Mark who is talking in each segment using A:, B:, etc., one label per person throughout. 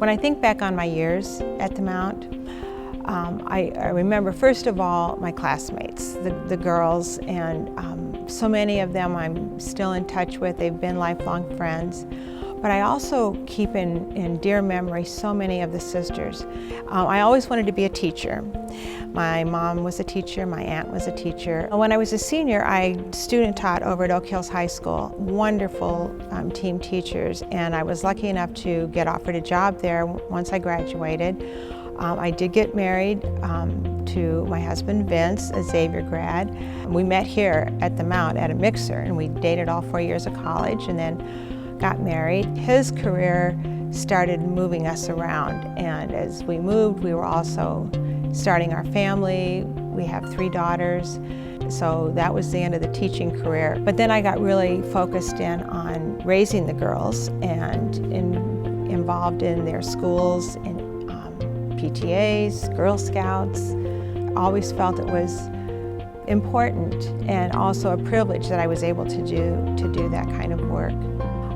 A: When I think back on my years at the Mount, I remember, first of all, my classmates, the girls, and so many of them I'm still in touch with. They've been lifelong friends. But I also keep in dear memory so many of the sisters. I always wanted to be a teacher. My mom was a teacher, my aunt was a teacher. When I was a senior, I student taught over at Oak Hills High School. Wonderful team teachers, and I was lucky enough to get offered a job there once I graduated. I did get married to my husband Vince, a Xavier grad. We met here at the Mount at a mixer, and we dated all 4 years of college and then got married. His career started moving us around, and as we moved, we were also starting our family. We have 3 daughters, so that was the end of the teaching career. But then I got really focused in on raising the girls and involved in their schools, in PTAs, Girl Scouts. Always felt it was important and also a privilege that I was able to do that kind of work.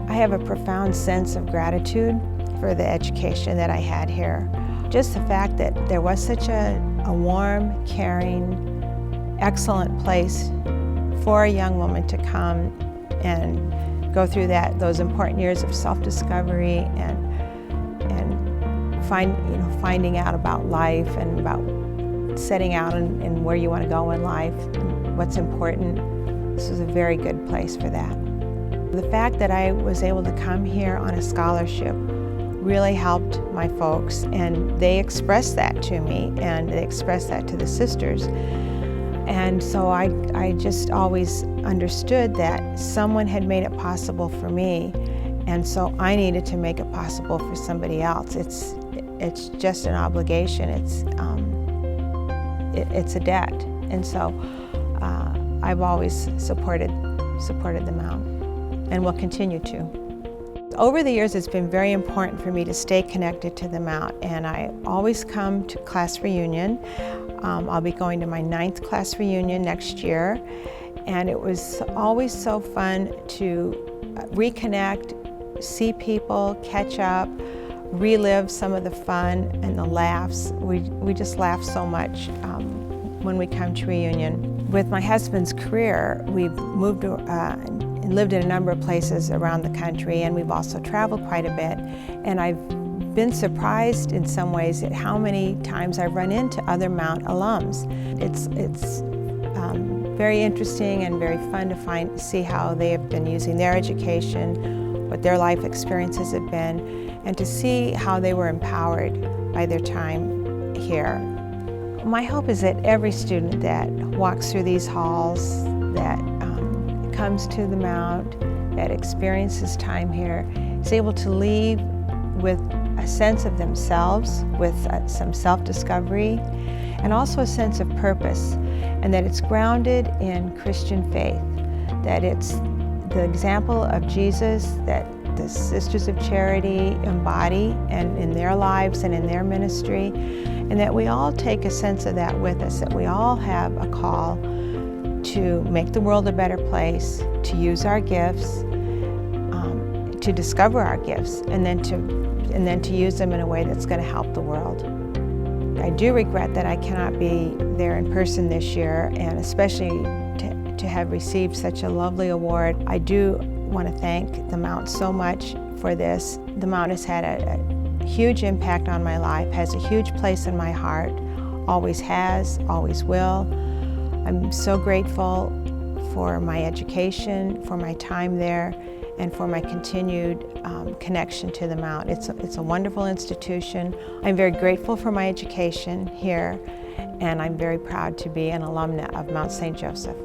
A: I have a profound sense of gratitude for the education that I had here. Just the fact that there was such a warm, caring, excellent place for a young woman to come and go through those important years of self-discovery and finding out about life and about setting out and where you want to go in life and what's important. This was a very good place for that. The fact that I was able to come here on a scholarship really helped my folks, and they expressed that to me, and they expressed that to the sisters. And so I just always understood that someone had made it possible for me, and so I needed to make it possible for somebody else. It's just an obligation. It's a debt, and so I've always supported the Mount, and will continue to. Over the years, it's been very important for me to stay connected to the Mount, and I always come to class reunion. I'll be going to my 9th class reunion next year, and it was always so fun to reconnect, see people, catch up, relive some of the fun and the laughs. We just laugh so much when we come to reunion. With my husband's career, we've moved and lived in a number of places around the country, and we've also traveled quite a bit. And I've been surprised in some ways at how many times I've run into other Mount alums. It's very interesting and very fun to see how they have been using their education, what their life experiences have been, and to see how they were empowered by their time here. My hope is that every student that walks through these halls, that comes to the Mount, that experiences time here, is able to leave with a sense of themselves, with some self-discovery, and also a sense of purpose, and that it's grounded in Christian faith, that it's the example of Jesus that the Sisters of Charity embody and in their lives and in their ministry, and that we all take a sense of that with us, that we all have a call to make the world a better place, to use our gifts, to discover our gifts, and then to use them in a way that's going to help the world. I do regret that I cannot be there in person this year, and especially to have received such a lovely award. I do want to thank the Mount so much for this. The Mount has had a huge impact on my life, has a huge place in my heart, always has, always will. I'm so grateful for my education, for my time there, and for my continued connection to the Mount. It's a wonderful institution. I'm very grateful for my education here, and I'm very proud to be an alumna of Mount St. Joseph.